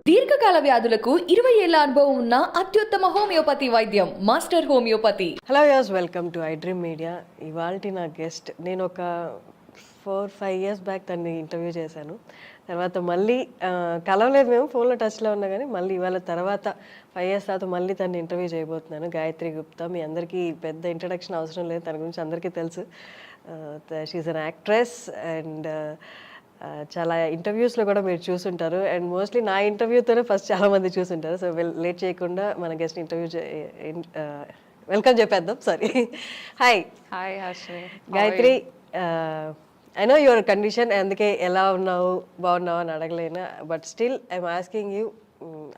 దీర్ఘకాల వ్యాధులకు 20 ఏళ్ల అనుభవం ఉన్న అత్యుత్తమ హోమియోపతి వైద్యం మాస్టర్ హోమియోపతి. హలో యాస్, welcome to I dream media. ఇవాళ నా గెస్ట్, నేను ఒక 4-5 ఇయర్స్ బ్యాక్ తన్ని ఇంటర్వ్యూ చేశాను. తర్వాత మళ్ళీ కలవలేదు, మేము ఫోన్లో టచ్లో ఉన్నా కానీ మళ్ళీ ఇవాళ తర్వాత 5 ఇయర్స్ తర్వాత మళ్ళీ తన్ని ఇంటర్వ్యూ చేయబోతున్నాను. గాయత్రి గుప్తా. మీ అందరికీ పెద్ద ఇంట్రడక్షన్ అవసరం లేదు, తన గురించి అందరికీ తెలుసు. షీఈస్ అన్ యాక్ట్రెస్ అండ్ చాలా ఇంటర్వ్యూస్లో కూడా మీరు చూసుంటారు. అండ్ మోస్ట్లీ నా ఇంటర్వ్యూతోనే ఫస్ట్ చాలామంది చూసుంటారు. సో లేట్ చేయకుండా మన గెస్ట్ ఇంటర్వ్యూ వెల్కమ్ చెప్పేద్దాం. Sorry. Hi. Hi Harshini. Gayatri, I know your condition, అందుకే ఎలా ఉన్నావు, బాగున్నావు అని అడగలేను. But still I'm asking you,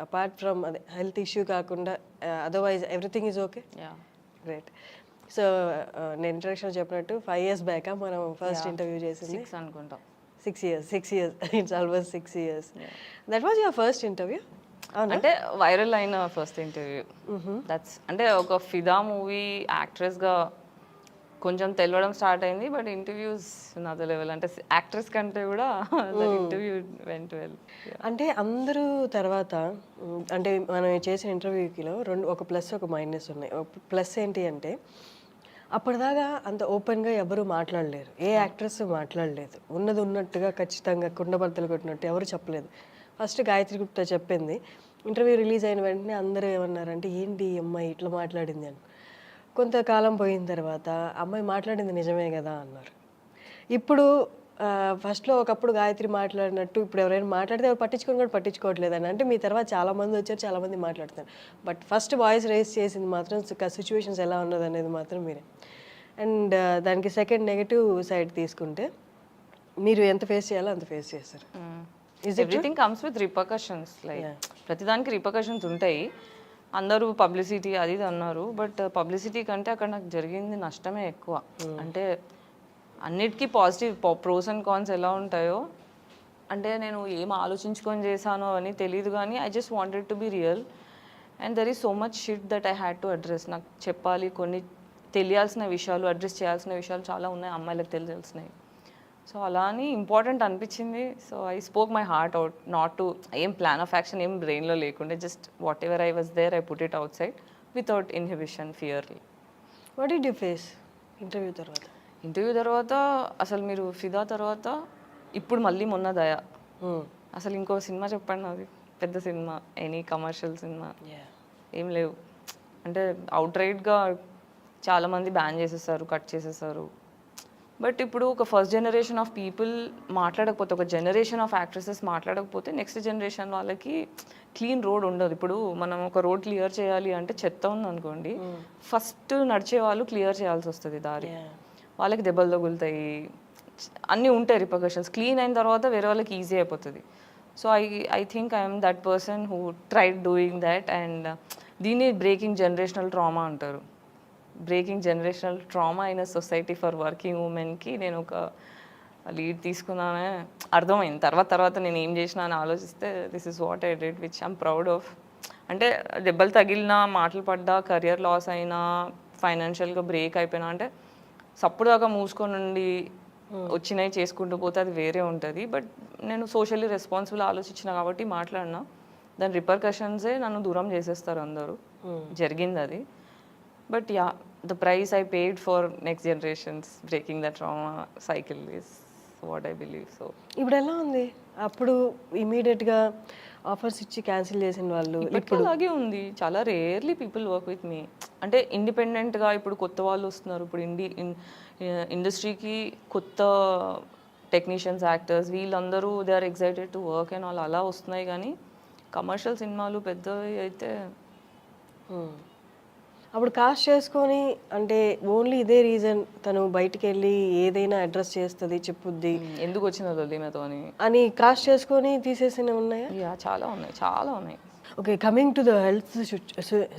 apart from అదే హెల్త్ ఇష్యూ కాకుండా otherwise everything is okay? Great. So నేను ఇంట్రడక్షన్ చెప్పినట్టు 5 ఇయర్స్ బ్యాక్ మనం ఫస్ట్ ఇంటర్వ్యూ చేసింది. 6 అనుకుంటాం. 6 years. It's almost 6 years. That was your first interview? అంటే వైరల్ అయిన ఫస్ట్ ఇంటర్వ్యూ. దట్స్ అంటే ఒక ఫిదా మూవీ యాక్ట్రెస్గా కొంచెం తెలవడం స్టార్ట్ అయింది. బట్ ఇంటర్వ్యూస్ నాతో లెవెల్, అంటే యాక్ట్రెస్ కంటే కూడా ఇంటర్వ్యూ వెంట్ వెల్. అంటే అందరూ తర్వాత అంటే మనం చేసిన ఇంటర్వ్యూకిలో ఒక ప్లస్ ఒక మైనస్ ఉన్నాయి. ప్లస్ ఏంటి అంటే అప్పటిదాకా అంత ఓపెన్గా ఎవరు మాట్లాడలేరు, ఏ యాక్ట్రెస్ మాట్లాడలేదు. ఉన్నది ఉన్నట్టుగా ఖచ్చితంగా కుండబద్దలు కొట్టినట్టు ఎవరు చెప్పలేదు. ఫస్ట్ గాయత్రి గుప్తా చెప్పింది. ఇంటర్వ్యూ రిలీజ్ అయిన వెంటనే అందరూ ఏమన్నారంటే, ఏంటి ఈ అమ్మాయి ఇట్లా మాట్లాడింది అని. కొంతకాలం పోయిన తర్వాత అమ్మాయి మాట్లాడింది నిజమే కదా అన్నారు. ఇప్పుడు ఫస్ట్లో ఒకప్పుడు గాయత్రి మాట్లాడినట్టు ఇప్పుడు ఎవరైనా మాట్లాడితే ఎవరు పట్టించుకొని కూడా పట్టించుకోవట్లేదని. అంటే మీ తర్వాత చాలామంది వచ్చారు, చాలామంది మాట్లాడుతారు. బట్ ఫస్ట్ వాయిస్ రేస్ చేసింది మాత్రం సిచ్యువేషన్స్ ఎలా ఉన్నది అనేది మాత్రం మీరే. అండ్ దానికి సెకండ్ నెగటివ్ సైడ్ తీసుకుంటే మీరు ఎంత ఫేస్ చేయాలో అంత ఫేస్ చేస్తారు. Everything comes with repercussions. Like ప్రతిదానికి రిపర్కషన్స్ ఉంటాయి. అందరూ పబ్లిసిటీ అది ఇది అన్నారు. బట్ పబ్లిసిటీ కంటే అక్కడ నాకు జరిగింది నష్టమే ఎక్కువ. అంటే అన్నిటికీ పాజిటివ్ ప్రోస్ అండ్ కాన్స్ ఎలా ఉంటాయో, అంటే నేను ఏం ఆలోచించుకొని చేశానో అని తెలియదు కానీ I just wanted to be real. And there is so much shit that I had to address. నాకు చెప్పాలి, కొన్ని తెలియాల్సిన విషయాలు, అడ్రస్ చేయాల్సిన విషయాలు చాలా ఉన్నాయి, అమ్మాయిలకు తెలియాల్సినవి. సో అలా అని ఇంపార్టెంట్ అనిపించింది. So I spoke my heart out, not to ఏం ప్లాన్ ఆఫ్ యాక్షన్ ఏం బ్రెయిన్లో లేకుండా, just whatever I was there I put it outside without inhibition, fearlessly. What did you face interview తర్వాత? Interview తర్వాత అసలు మీరు ఫిదా తర్వాత ఇప్పుడు మళ్ళీ మొన్న దయ, అసలు ఇంకో సినిమా చెప్పండి, అది పెద్ద సినిమా, ఎనీ కమర్షియల్ సినిమా ఏం లేవు. అంటే అవుట్ రైట్గా చాలామంది బ్యాన్ చేసేసారు, కట్ చేసేసారు. బట్ ఇప్పుడు ఒక ఫస్ట్ జనరేషన్ ఆఫ్ పీపుల్ మాట్లాడకపోతే, ఒక జనరేషన్ ఆఫ్ యాక్ట్రెసెస్ మాట్లాడకపోతే నెక్స్ట్ జనరేషన్ వాళ్ళకి క్లీన్ రోడ్ ఉండదు. ఇప్పుడు మనం ఒక రోడ్ క్లియర్ చేయాలి అంటే చెత్త ఉందనుకోండి, ఫస్ట్ నడిచే వాళ్ళు క్లియర్ చేయాల్సి వస్తుంది దారి. వాళ్ళకి దెబ్బలు తగులుతాయి, అన్నీ ఉంటాయి రిపర్కషన్స్. క్లీన్ అయిన తర్వాత వేరే వాళ్ళకి ఈజీ అయిపోతుంది. So I think I'm that person who tried doing that. And దీన్ని బ్రేకింగ్ జనరేషనల్ ట్రామా అంటారు. బ్రేకింగ్ జనరేషనల్ ట్రామా అయిన సొసైటీ ఫర్ వర్కింగ్ ఉమెన్కి నేను ఒక లీడ్ తీసుకున్నానే అర్థమైంది. తర్వాత నేను ఏం చేసినా అని ఆలోచిస్తే this is what I did, which I'm proud of. అంటే దెబ్బలు తగిలినా, మాటలు పడ్డా, కెరియర్ లాస్ అయినా, ఫైనాన్షియల్గా బ్రేక్ అయిపోయినా, అంటే సప్పుడు దాకా మూసుకొని ఉండి వచ్చినాయి చేసుకుంటూ పోతే అది వేరే ఉంటుంది. బట్ నేను సోషల్లీ రెస్పాన్సిబుల్ ఆలోచించిన కాబట్టి మాట్లాడినా, దాని రిపర్కషన్సే నన్ను దూరం చేసేస్తారు అందరూ. జరిగింది అది. But yeah, the price I paid for next generations breaking the trauma cycle is what I believe. So ఇప్పుడు ఎలా ఉంది? అప్పుడు ఇమీడియట్గా ఆఫర్స్ ఇచ్చి క్యాన్సిల్ చేసిన వాళ్ళు ఇప్పుడు అలాగే ఉంది. చాలా rarely people work with me. అంటే ఇండిపెండెంట్గా ఇప్పుడు కొత్త వాళ్ళు వస్తున్నారు. ఇప్పుడు ఇండస్ట్రీకి కొత్త టెక్నీషియన్స్, యాక్టర్స్, వీళ్ళందరూ they are excited to work and వాళ్ళు అలా వస్తున్నాయి. కానీ కమర్షియల్ సినిమాలు పెద్దవి అయితే అప్పుడు కాస్ట్ చేసుకొని, అంటే ఓన్లీ ఇదే రీజన్, తను బయటికి వెళ్ళి ఏదైనా అడ్రస్ చేస్తుంది, చెప్పుద్ది, ఎందుకు వచ్చిన లొల్లిమతో అని కాస్ట్ చేసుకొని తీసేసినవి ఉన్నాయా? యా, చాలా ఉన్నాయి. Okay, coming to the health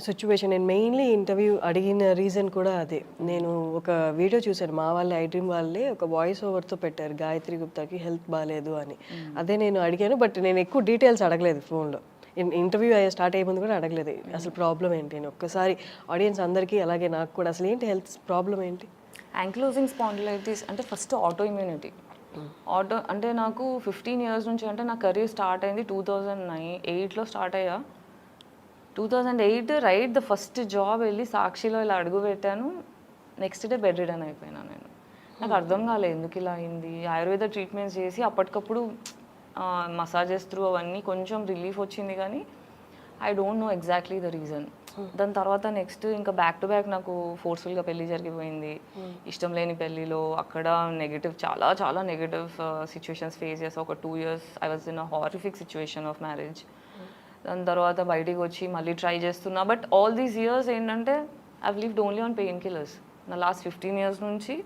situation, నేను మెయిన్లీ ఇంటర్వ్యూ అడిగిన రీజన్ కూడా అదే. నేను ఒక వీడియో చూశాను, మా వాళ్ళే, ఐ డ్రీమ్ వాళ్ళే ఒక వాయిస్ ఓవర్తో పెట్టారు, గాయత్రి గుప్తాకి హెల్త్ బాగాలేదు అని. అదే నేను అడిగాను, బట్ నేను ఎక్కువ డీటెయిల్స్ అడగలేదు ఫోన్లో. ఇంటర్వ్యూ స్టార్ట్ అయ్యే ముందు కూడా అడగలేదు అసలు ప్రాబ్లం ఏంటి అని. ఒక్కసారి ఆడియన్స్ అందరికీ అలాగే నాకు కూడా అసలు ఏంటి హెల్త్ ప్రాబ్లం ఏంటి? యాంక్లోజింగ్ స్పాండిలైటిస్ అంటే ఫస్ట్ ఆటో ఇమ్యూనిటీ. ఆటో అంటే నాకు 15 ఇయర్స్ నుంచి, అంటే నా కెరీర్ స్టార్ట్ అయింది 2008లో స్టార్ట్ అయ్యా. 2008 రైట్ ద ఫస్ట్ జాబ్ వెళ్ళి సాక్షిలో ఇలా అడుగు పెట్టాను. నెక్స్ట్ డే బెడ్ రిడన్ అయిపోయినా నేను. నాకు అర్థం కాలేదు ఎందుకు ఇలా అయింది. ఆయుర్వేద ట్రీట్మెంట్స్ చేసి అప్పటికప్పుడు మసాజెస్ త్రూ అవన్నీ కొంచెం రిలీఫ్ వచ్చింది, కానీ I don't know exactly the reason. దాని తర్వాత నెక్స్ట్ ఇంకా బ్యాక్ టు బ్యాక్ నాకు ఫోర్స్ఫుల్గా పెళ్లి జరిగిపోయింది. ఇష్టం లేని పెళ్ళిలో అక్కడ నెగిటివ్, చాలా చాలా నెగిటివ్ సిచ్యువేషన్స్ ఫేస్ చేసా. ఒక 2 years I was in a horrific situation of marriage. దాని తర్వాత బయటికి వచ్చి మళ్ళీ ట్రై చేస్తున్నా. బట్ ఆల్ దీస్ ఇయర్స్ ఏంటంటే I've lived only on pain killers. నా లాస్ట్ 15 years నుంచి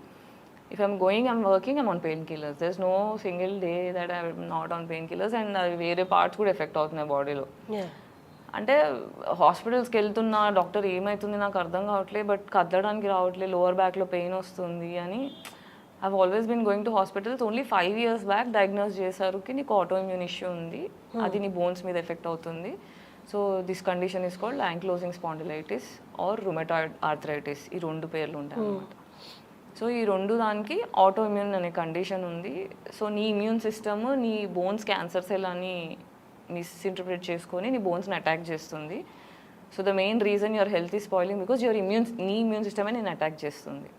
if I'm going, I'm working, I'm on painkillers. There's no single day that I'm not on painkillers, and వేరే parts కూడా effect అవుతున్నాయి బాడీలో. అంటే హాస్పిటల్స్కి వెళ్తున్నా, డాక్టర్ ఏమవుతుంది నాకు అర్థం కావట్లేదు, బట్ కదలడానికి రావట్లేదు, లోవర్ బ్యాక్లో పెయిన్ వస్తుంది అని. I always been going to hospitals. Only 5 years back diagnose చేశారు కి నీకు ఆటో ఇమ్యూన్ ఇష్యూ ఉంది, అది నీ బోన్స్ మీద ఎఫెక్ట్ అవుతుంది. So this condition is called ankylosing spondylitis or rheumatoid arthritis. ఈ 2 పేర్లు ఉంటాయి అన్నమాట. సో ఈ 2 దానికి ఆటో ఇమ్యూన్ అనే కండిషన్ ఉంది. సో నీ ఇమ్యూన్ సిస్టమ్ నీ బోన్స్ క్యాన్సర్ సెల్ అని మిస్ఇంటర్ప్రిట్ చేసుకొని నీ బోన్స్ని అటాక్ చేస్తుంది. So the main reason your health is spoiling because నీ ఇమ్యూన్ సిస్టమే నేను అటాక్ చేస్తుంది.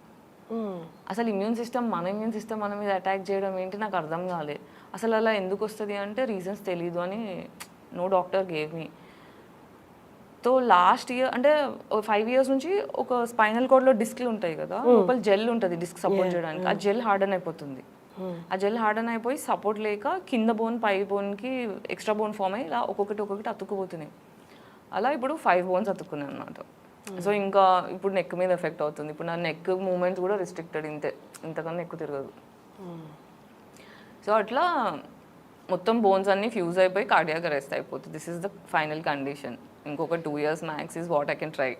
అసలు ఇమ్యూన్ సిస్టమ్ మన మీద అటాక్ చేయడం ఏంటి నాకు అర్థం కాలేదు. అసలు అలా ఎందుకు వస్తుంది అంటే రీజన్స్ తెలీదు అని no doctor gave me. So last year అంటే 5 years నుంచి ఒక స్పైనల్ కార్డ్లో డిస్క్లు ఉంటాయి కదా, లోపల జెల్ ఉంటుంది డిస్క్ సపోర్ట్ చేయడానికి. ఆ జెల్ హార్డన్ అయిపోతుంది. ఆ జెల్ హార్డన్ అయిపోయి సపోర్ట్ లేక కింద బోన్ పై బోన్కి ఎక్స్ట్రా బోన్ ఫామ్ అయ్యి ఇలా ఒక్కొక్కటి అతుక్కుపోతున్నాయి. అలా ఇప్పుడు 5 bones అతుక్కున్నాయి అన్నమాట. సో ఇంకా ఇప్పుడు నెక్ మీద ఎఫెక్ట్ అవుతుంది. ఇప్పుడు నా నెక్ మూమెంట్స్ కూడా రిస్ట్రిక్టెడ్, ఇంతకన్నా ఎక్కువ తిరగదు. సో అట్లా మొత్తం బోన్స్ అన్నీ ఫ్యూజ్ అయిపోయి కార్డియాక్ అరెస్ట్ అయిపోతుంది. This is the final condition. ఇంకొక 2 years max is what I can try.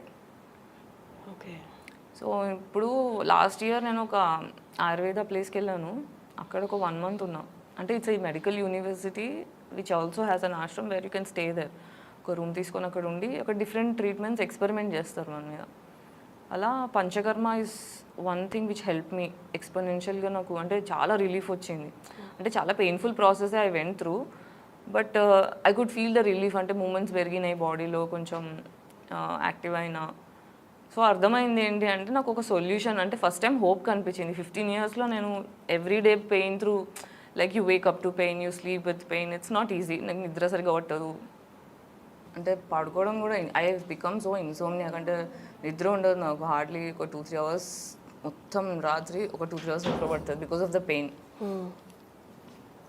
Okay. So ఇప్పుడు లాస్ట్ ఇయర్ నేను ఒక ఆయుర్వేద ప్లేస్కి వెళ్ళాను. అక్కడ ఒక 1 month ఉన్నా. అంటే ఇట్స్ ఈ medical university which also has an ashram where you can stay there. ఒక రూమ్ తీసుకొని అక్కడ ఉండి ఒక డిఫరెంట్ ట్రీట్మెంట్స్ ఎక్స్పెరిమెంట్ చేస్తారు మన మీద. అలా Panchakarma is one thing which help me ఎక్స్పోనెన్షియల్గా. నాకు అంటే చాలా రిలీఫ్ వచ్చింది. అంటే చాలా painful process I went through, but I could feel the relief. అంటే మూమెంట్స్ పెరిగినాయి బాడీలో, కొంచెం యాక్టివ్ అయినా. సో అర్థమైంది ఏంటి అంటే నాకు ఒక సొల్యూషన్, అంటే ఫస్ట్ టైం హోప్ కనిపించింది. 15 yearsలో నేను everyday pain through, like you Wake up to pain, you sleep with pain, it's not easy. నాకు నిద్ర సరిగా పట్టదు, అంటే పడుకోవడం కూడా ఐ బికమ్ సో ఇన్సోమ్నియా. అంటే నిద్ర ఉండదు నాకు హార్డ్లీ. ఒక 2-3 hours మొత్తం రాత్రి ఒక 2-3 hours నిద్ర పడుతుంది బికాస్ ఆఫ్ ద పెయిన్.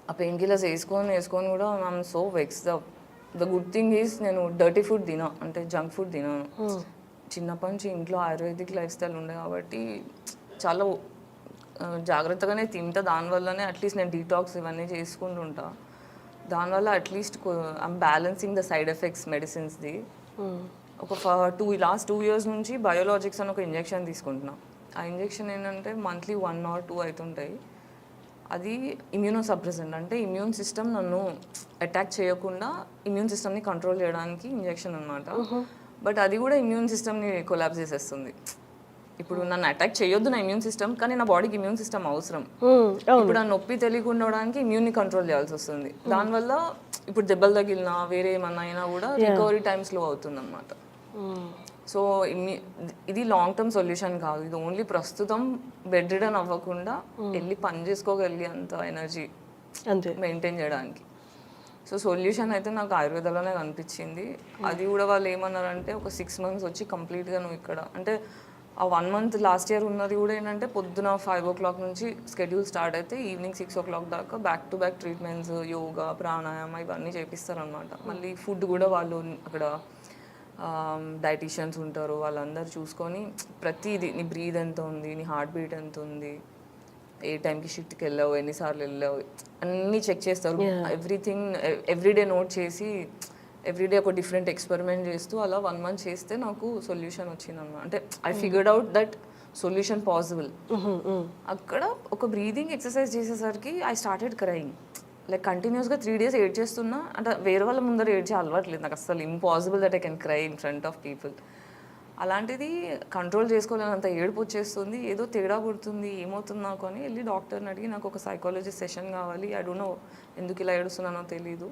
ఆ పెయిన్ కిల్లర్స్ వేసుకొని కూడా I'm so vexed up. The good thing is నేను డర్టీ ఫుడ్ తినా, అంటే జంక్ ఫుడ్ తినాను. చిన్నప్పటి నుంచి ఇంట్లో ఆయుర్వేదిక్ లైఫ్ స్టైల్ ఉండే కాబట్టి చాలా జాగ్రత్తగానే తింటా. దానివల్లనే అట్లీస్ట్ నేను డీటాక్స్ ఇవన్నీ చేసుకుంటుంటా. దానివల్ల at least I'm balancing the side effects మెడిసిన్స్ది. ఒక లాస్ట్ 2 years నుంచి బయోలాజిక్స్ అని ఒక ఇంజెక్షన్ తీసుకుంటున్నా. ఆ ఇంజెక్షన్ ఏంటంటే మంత్లీ 1 or 2 అవుతుంటాయి. అది ఇమ్యూనో సప్రెసెంట్, అంటే ఇమ్యూన్ సిస్టమ్ నన్ను అటాక్ చేయకుండా ఇమ్యూన్ సిస్టమ్ని కంట్రోల్ చేయడానికి ఇంజెక్షన్ అనమాట. బట్ అది కూడా ఇమ్యూన్ సిస్టమ్ని కొలాప్స్ చేసేస్తుంది. ఇప్పుడు నన్ను అటాక్ చేయొద్దు నా ఇమ్యూన్ సిస్టమ్, కానీ నా బాడీకి ఇమ్యూన్ సిస్టమ్ అవసరం. ఇప్పుడు ఆ నొప్పి తెలియకుండా ఉండడానికి ఇమ్యూన్ని కంట్రోల్ చేయాల్సి వస్తుంది. దానివల్ల ఇప్పుడు దెబ్బలు తగిలినా వేరే ఏమన్నా అయినా కూడా రికవరీ టైం స్లో అవుతుంది అనమాట. సో ఇది లాంగ్ టర్మ్ సొల్యూషన్ కాదు. ఇది ఓన్లీ ప్రస్తుతం బెడ్ రిడన్ అవ్వకుండా వెళ్ళి పని చేసుకోగలిగే అంత ఎనర్జీ మెయింటైన్ చేయడానికి. సో సొల్యూషన్ అయితే నాకు ఆయుర్వేదంలోనే కనిపించింది. అది కూడా వాళ్ళు ఏమన్నారంటే ఒక 6 months వచ్చి కంప్లీట్గా నువ్వు ఇక్కడ, అంటే ఆ 1 month లాస్ట్ ఇయర్ ఉన్నది కూడా ఏంటంటే పొద్దున 5 o'clock నుంచి స్కెడ్యూల్ స్టార్ట్ అయితే ఈవినింగ్ 6 o'clock దాకా back to back treatments, yoga, pranayama ఇవన్నీ చేపిస్తారనమాట. మళ్ళీ ఫుడ్ కూడా వాళ్ళు అక్కడ డైటీషియన్స్ ఉంటారు, వాళ్ళందరూ చూసుకొని ప్రతిదీ నీ బ్రీద్ ఎంత ఉంది, నీ హార్ట్ బీట్ ఎంత ఉంది, ఏ టైంకి షిఫ్ట్కి వెళ్ళావు, ఎన్నిసార్లు వెళ్ళావు, అన్నీ చెక్ చేస్తారు. ఎవ్రీథింగ్ ఎవ్రీడే నోట్ చేసి ఎవ్రీడే ఒక డిఫరెంట్ ఎక్స్పెరిమెంట్ చేస్తూ అలా 1 month చేస్తే నాకు సొల్యూషన్ వచ్చింది అన్నమాట. అంటే I figured out that solution possible. అక్కడ ఒక బ్రీదింగ్ ఎక్సర్సైజ్ చేసేసరికి ఐ స్టార్టెడ్ క్రైయింగ్. లైక్ కంటిన్యూస్గా 3 days ఏడ్ చేస్తున్నా. అంటే వేరే వాళ్ళ ముందర ఏడ్చే అలవాట్లేదు నాకు అసలు. Impossible that I can cry in front of people. అలాంటిది కంట్రోల్ చేసుకోలేనంత ఏడుపు వచ్చేస్తుంది, ఏదో తేడా పుడుతుంది, ఏమవుతుంది నాకు అని వెళ్ళి డాక్టర్ని అడిగి నాకు ఒక సైకాలజిస్ట్ సెషన్ కావాలి, ఐ డోంట్ నో ఎందుకు ఇలా ఏడుస్తున్నానో తెలీదు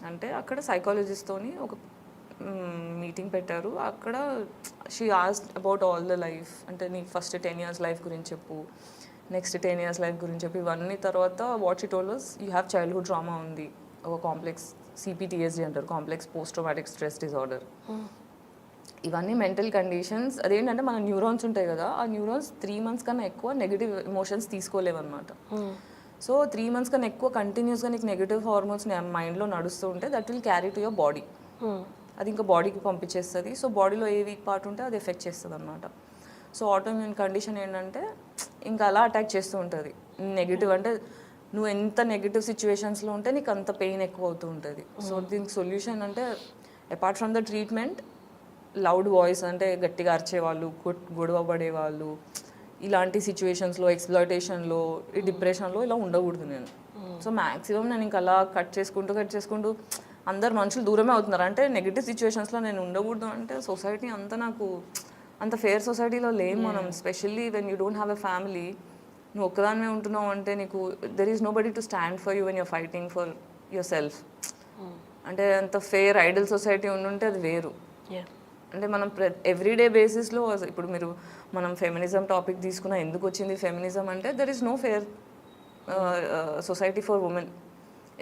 అంటే అక్కడ సైకాలజిస్ట్తోని ఒక మీటింగ్ పెట్టారు. అక్కడ she asked about all the life, అంటే నీ ఫస్ట్ 10 years లైఫ్ గురించి చెప్పు, నెక్స్ట్ 10 years లైఫ్ గురించి చెప్పి ఇవన్నీ తర్వాత what she told us you have childhood trauma ఉంది, ఒక కాంప్లెక్స్ CPTSD అంటారు, complex post traumatic stress disorder. ఇవన్నీ మెంటల్ కండిషన్స్. అదేంటంటే మన న్యూరాన్స్ ఉంటాయి కదా, ఆ న్యూరాన్స్ 3 months కన్నా ఎక్కువ నెగిటివ్ ఎమోషన్స్ తీసుకోలేవన్నమాట. సో 3 months కన్నా ఎక్కువ కంటిన్యూస్గా నీకు నెగిటివ్ హార్మోన్స్ మైండ్లో నడుస్తూ ఉంటే that will carry to your body. అది ఇంకా బాడీకి పంపించేస్తుంది. సో బాడీలో ఏ వీక్ పార్ట్ ఉంటే అది ఎఫెక్ట్ చేస్తుంది అనమాట. సో ఆటోఇమ్యూన్ కండిషన్ ఏంటంటే ఇంకా అలా అటాక్ చేస్తూ ఉంటుంది. నెగిటివ్ అంటే నువ్వు ఎంత నెగిటివ్ సిచ్యువేషన్స్లో ఉంటే నీకు అంత పెయిన్ ఎక్కువ అవుతూ ఉంటుంది. సో దీనికి సొల్యూషన్ అంటే apart from the treatment, loud voice అంటే గట్టిగా అరిచేవాళ్ళు, గొడవ పడేవాళ్ళు, ఇలాంటి సిచ్యువేషన్స్లో, ఎక్స్ప్లాయిటేషన్లో, ఈ డిప్రెషన్లో ఇలా ఉండకూడదు నేను. సో మ్యాక్సిమం నేను ఇంకా అలా కట్ చేసుకుంటూ అందరు మనుషులు దూరమే అవుతున్నారు. అంటే నెగిటివ్ సిచ్యువేషన్స్లో నేను ఉండకూడదు అంటే సొసైటీ అంతా నాకు అంత ఫేర్ సొసైటీలో లేము మనం. Specially when you don't have a family, నువ్వు ఒక్కదానివే ఉంటున్నావు అంటే నీకు there is nobody to stand for you when you're fighting for yourself. అంటే అంత ఫేర్ ఐడల్ సొసైటీ ఉండుంటే అది వేరు. అంటే మనం ఎవ్రీడే బేసిస్లో ఇప్పుడు మనం ఫెమినిజం టాపిక్ తీసుకున్నా, ఎందుకు వచ్చింది ఫెమినిజం అంటే there is no fair society for women.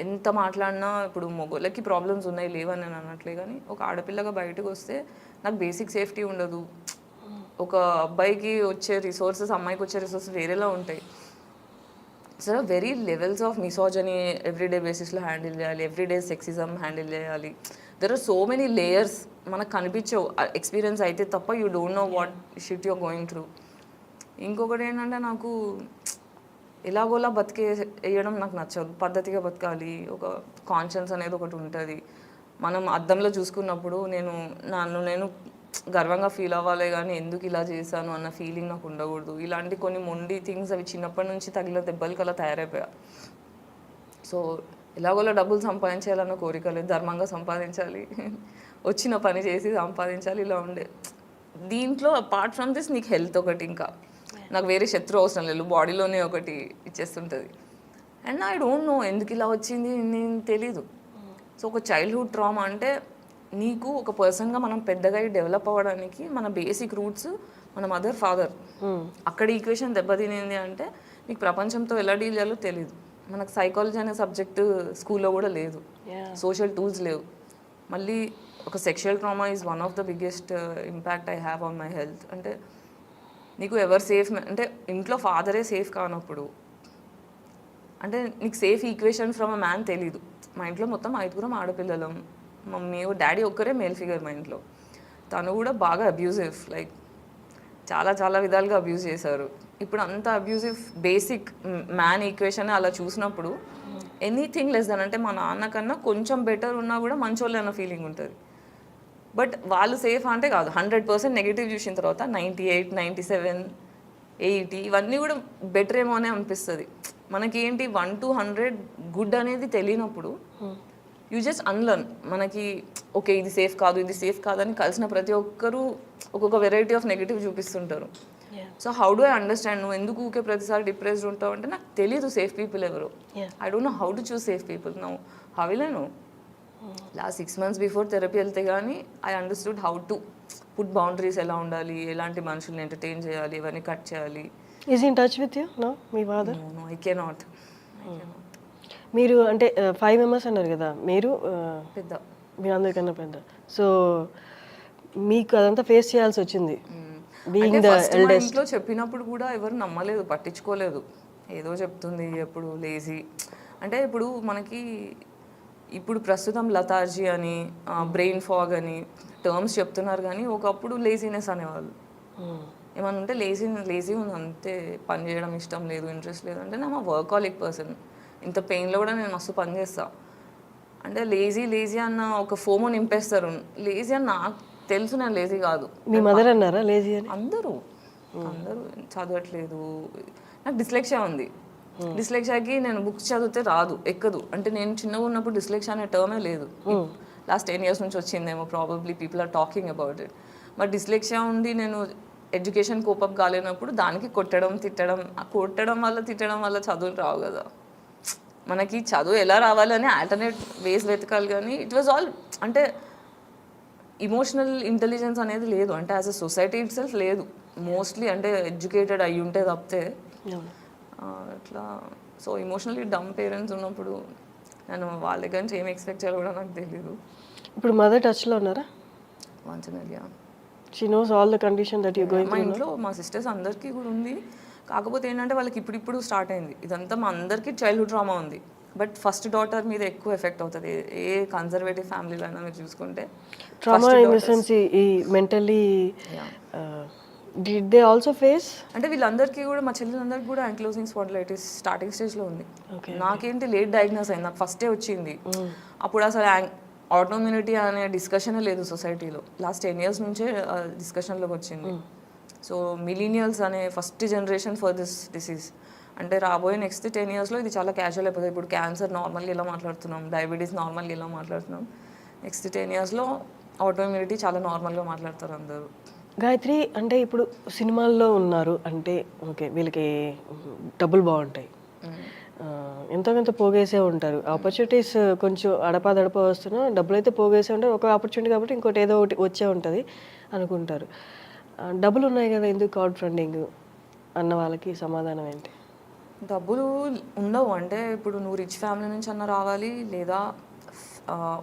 ఎంత మాట్లాడినా ఇప్పుడు మొగోళ్ళకి ప్రాబ్లమ్స్ ఉన్నాయి లేవని నేను అనట్లే, కానీ ఒక ఆడపిల్లగా బయటకు వస్తే నాకు బేసిక్ సేఫ్టీ ఉండదు. ఒక అబ్బాయికి వచ్చే రిసోర్సెస్, అమ్మాయికి వచ్చే రిసోర్సెస్ వేరేలా ఉంటాయి. So very levels of misogyny everyday బేసిస్లో హ్యాండిల్ చేయాలి, ఎవ్రీడే సెక్సిజం హ్యాండిల్ చేయాలి. There are so many layers మనకు కనిపించవు ఎక్స్పీరియన్స్ అయితే తప్ప. You don't know what shit you're going through. ఇంకొకటి ఏంటంటే నాకు ఎలాగోలా వేయడం నాకు నచ్చదు. పద్ధతిగా బతకాలి, ఒక కాన్షియన్స్ అనేది ఒకటి ఉంటుంది. మనం అద్దంలో చూసుకున్నప్పుడు నేను గర్వంగా ఫీల్ అవ్వాలి, కానీ ఎందుకు ఇలా చేశాను అన్న ఫీలింగ్ నాకు ఉండకూడదు. ఇలాంటి కొన్ని మొండి థింగ్స్ అవి చిన్నప్పటి నుంచి తగిలిన దెబ్బలకి అలా తయారైపోయా. సో ఎలాగోలా డబ్బులు సంపాదించాలన్న కోరిక లేదు, ధర్మంగా సంపాదించాలి, వచ్చిన పని చేసి సంపాదించాలి, ఇలా ఉండే. దీంట్లో అపార్ట్ ఫ్రమ్ దిస్ నీకు హెల్త్ ఒకటి, ఇంకా నాకు వేరే శత్రు అవసరం లేదు, బాడీలోనే ఒకటి ఇచ్చేస్తుంటుంది. అండ్ ఐ డోంట్ నో ఎందుకు ఇలా వచ్చింది, నేను తెలీదు. సో ఒక చైల్డ్హుడ్ ట్రామా అంటే నీకు ఒక పర్సన్గా మనం పెద్దగా డెవలప్ అవ్వడానికి మన బేసిక్ రూట్స్ మన మదర్ ఫాదర్. అక్కడ ఈక్వేషన్ దెబ్బతినింది అంటే నీకు ప్రపంచంతో ఎలా డీల్ చేయాలో తెలీదు. మనకు సైకాలజీ అనే సబ్జెక్టు స్కూల్లో కూడా లేదు, సోషల్ టూల్స్ లేవు. మళ్ళీ ఒక sexual trauma is one of the biggest impact I have on my health. అంటే నీకు ఎవరు సేఫ్ అంటే ఇంట్లో ఫాదరే సేఫ్ కానప్పుడు అంటే నీకు safe equation from a man తెలీదు. మా ఇంట్లో మొత్తం 5 ఆడపిల్లలం, మమ్మీ డాడీ ఒక్కరే మేల్ ఫిగర్ మా ఇంట్లో. తను కూడా బాగా అబ్యూజివ్, లైక్ చాలా విధాలుగా అబ్యూజ్ చేశారు. ఇప్పుడు అంత అబ్యూజివ్ బేసిక్ మ్యాన్ ఈక్వేషన్ అలా చూసినప్పుడు ఎనీథింగ్ లెస్ దాన్ అంటే మా నాన్న కన్నా కొంచెం బెటర్ ఉన్నా కూడా మంచోళ్ళే అన్న ఫీలింగ్ ఉంటుంది. బట్ వాళ్ళు సేఫ్ అంటే కాదు. 100% నెగిటివ్ చూసిన తర్వాత 98, 97, 80 ఇవన్నీ కూడా బెటర్ ఏమో అనే అనిపిస్తుంది. మనకేంటి 1 to 100 గుడ్ అనేది తెలియనప్పుడు యూ జస్ట్ అన్లర్న్. మనకి ఓకే ఇది సేఫ్ కాదు, ఇది సేఫ్ కాదని కలిసిన ప్రతి ఒక్కరూ ఒక్కొక్క వెరైటీ ఆఫ్ నెగిటివ్ చూపిస్తుంటారు. So how do I understand, నువ్వు ఎందుకు ఊకే ప్రతిసారి డిప్రెస్డ్ ఉంటావు అంటే నాకు తెలీదు సేఫ్ పీపుల్ ఎవరు. I don't know how to choose safe people. Now how will I know? Last 6 months before therapy వెళ్తే కానీ I understood how to put boundaries, ఎలా ఉండాలి, ఎలాంటి మనుషుల్ని ఎంటర్టైన్ చేయాలి, ఇవన్నీ కట్ చేయాలి. Is in touch with you no మీ ఫాదర్? No I cannot. మీరు అంటే 5 members అన్నారు కదా, మీరు పెద్ద, మీరు అందరికన్నా పెద్ద. సో మీకు అదంతా ఫేస్ చేయాల్సి వచ్చింది. ఇంట్లో చెప్పినప్పుడు కూడా ఎవరు నమ్మలేదు, పట్టించుకోలేదు. ఏదో చెప్తుంది, ఎప్పుడు లేజీ. అంటే ఇప్పుడు ప్రస్తుతం లతార్జీ అని, బ్రెయిన్ ఫాగ్ అని టర్మ్స్ చెప్తున్నారు, కానీ ఒకప్పుడు లేజీనెస్ అనేవాళ్ళు. ఏమన్నా ఉంటే లేజీ ఉంది అంతే, పని చేయడం ఇష్టం లేదు, ఇంట్రెస్ట్ లేదు. అంటే నా వర్కాలిక్ పర్సన్, ఇంత పెయిన్లో కూడా నేను మస్తు పని చేస్తా. అంటే లేజీ అన్న ఒక ఫోమో నింపేస్తారు. లేజీ అని నాకు తెలుసు, నేను లేజీ కాదు. మీ మదర్ అన్నారా లేజీ అని? అందరూ చదవట్లేదు. నాకు డిస్లెక్సియా ఉంది. డిస్లెక్సియాకి నేను బుక్స్ చదివితే రాదు, ఎక్కదు. అంటే నేను చిన్నగా ఉన్నప్పుడు డిస్లెక్సియా అనే టర్మే లేదు. లాస్ట్ 10 years నుంచి వచ్చిందేమో probably, people are talking about it. But dyslexia ఉండి నేను ఎడ్యుకేషన్ కోపప్ కాలేనప్పుడు దానికి కొట్టడం తిట్టడం కొట్టడం వల్ల తిట్టడం వల్ల చదువులు రావు కదా. మనకి చదువు ఎలా రావాలని ఆల్టర్నేట్ వేస్ వెతకాలి, కానీ ఇట్ వాజ్ ఆల్ అంటే ఇమోషనల్ ఇంటెలిజెన్స్ అనేది లేదు, అంటే as a society it self లేదు మోస్ట్లీ. అంటే ఎడ్యుకేటెడ్ అయ్యి ఉంటే తప్పితే అట్లా. సో ఇమోషనల్లీ డమ్ పేరెంట్స్ ఉన్నప్పుడు నేను వాళ్ళ దగ్గర నుంచి ఏం ఎక్స్పెక్ట్ చేయాలో కూడా నాకు తెలీదు. ఇప్పుడు మదర్ టచ్లో ఉన్నారా? మంచిగా she knows all the condition that you going మా ఇంట్లో మా సిస్టర్స్ అందరికీ కూడా ఉంది. కాకపోతే ఏంటంటే వాళ్ళకి ఇప్పుడిప్పుడు స్టార్ట్ అయింది ఇదంతా. మా అందరికీ చైల్డ్హుడ్ ట్రామా ఉంది, బట్ ఫస్ట్ డాటర్ మీద ఎక్కువ ఎఫెక్ట్ అవుతుంది. ఏ కన్జర్వేటివ్ ఫ్యామిలీలో అయినా మీరు చూసుకుంటే ట్రామా ఇన్ ద సెన్స్ ఈ mentally did they also face. అంటే వీళ్ళందరికీ కూడా మా చెల్లెలందరికీ కూడా యాంక్లోజింగ్ స్పాండిలైటిస్ స్టార్టింగ్ స్టేజ్లో ఉంది. నాకేంటి లేట్ డయాగ్నోస్ అయింది, నాకు ఫస్టే వచ్చింది. అప్పుడు అసలు ఆటోమ్యూనిటీ అనే డిస్కషనే లేదు సొసైటీలో. లాస్ట్ 10 years నుంచే డిస్కషన్లోకి వచ్చింది. సో మిలీనియల్స్ అనే first generation for this disease. అంటే రాబోయే నెక్స్ట్ 10 yearsలో ఇది చాలా క్యాజువల్ అయిపోతుంది. ఇప్పుడు క్యాన్సర్ నార్మల్గా ఎలా మాట్లాడుతున్నాం, డయాబెటీస్ నార్మల్గా ఎలా మాట్లాడుతున్నాం, నెక్స్ట్ 10 yearsలో ఆటోమ్యూనిటీ చాలా నార్మల్గా మాట్లాడతారు అందరూ. గాయత్రి, అంటే ఇప్పుడు సినిమాల్లో ఉన్నారు అంటే ఓకే వీళ్ళకి డబ్బులు బాగుంటాయి, ఎంతో కొంత పోగేసే ఉంటారు, ఆపర్చునిటీస్ కొంచెం అడపా వస్తున్నా డబ్బులు అయితే పోగేసే ఉంటారు. ఒక ఆపర్చునిటీ కాబట్టి ఇంకోటి ఏదో ఒకటి వచ్చే ఉంటుంది అనుకుంటారు. డబ్బులు ఉన్నాయి కదా ఎందుకు క్రౌడ్ ఫండింగ్ అన్న వాళ్ళకి సమాధానం ఏంటి? డబ్బులు ఉండవు అంటే ఇప్పుడు నువ్వు రిచ్ ఫ్యామిలీ నుంచి అన్న రావాలి, లేదా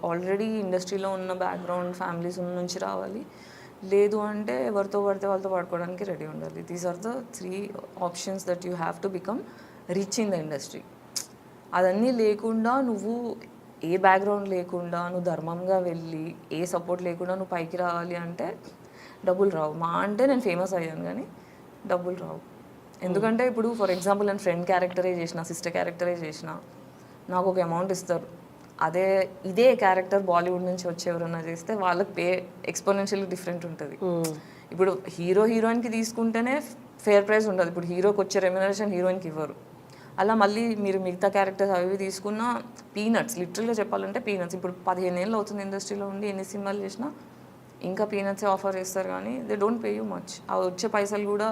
ఆల్రెడీ ఇండస్ట్రీలో ఉన్న బ్యాక్గ్రౌండ్ ఫ్యామిలీస్ నుంచి రావాలి, లేదు అంటే ఎవరితో పడితే వాళ్ళతో పడుకోవడానికి రెడీ ఉండాలి. These are the 3 options that you have to become rich in the industry. అదన్నీ లేకుండా నువ్వు ఏ బ్యాక్గ్రౌండ్ లేకుండా నువ్వు ధర్మంగా వెళ్ళి ఏ సపోర్ట్ లేకుండా నువ్వు పైకి రావాలి అంటే డబ్బులు రావు. మా అంటే నేను ఫేమస్ అయ్యాను కానీ డబ్బులు రావు. ఎందుకంటే ఇప్పుడు ఫర్ ఎగ్జాంపుల్ నేను ఫ్రెండ్ క్యారెక్టరే చేసిన, సిస్టర్ క్యారెక్టరే చేసిన, నాకు ఒక అమౌంట్ ఇస్తారు. ఇదే క్యారెక్టర్ బాలీవుడ్ నుంచి వచ్చి ఎవరన్నా చేస్తే వాళ్ళకి పే ఎక్స్పోనెన్షియల్ డిఫరెంట్ ఉంటుంది. ఇప్పుడు హీరోయిన్కి తీసుకుంటేనే ఫేర్ ప్రైస్ ఉండదు. ఇప్పుడు హీరోకి వచ్చే రెమ్యునరేషన్ హీరోయిన్కి ఇవ్వరు. అలా మళ్ళీ మీరు మిగతా క్యారెక్టర్స్ అవి తీసుకున్న పీనట్స్, లిటరల్గా చెప్పాలంటే పీనట్స్. ఇప్పుడు 15 ఏళ్ళు అవుతుంది ఇండస్ట్రీలో ఉండి, ఎన్ని సినిమాలు చేసినా ఇంకా పీనట్సే ఆఫర్ చేస్తారు కానీ they don't pay you much. ఆ వచ్చే పైసలు కూడా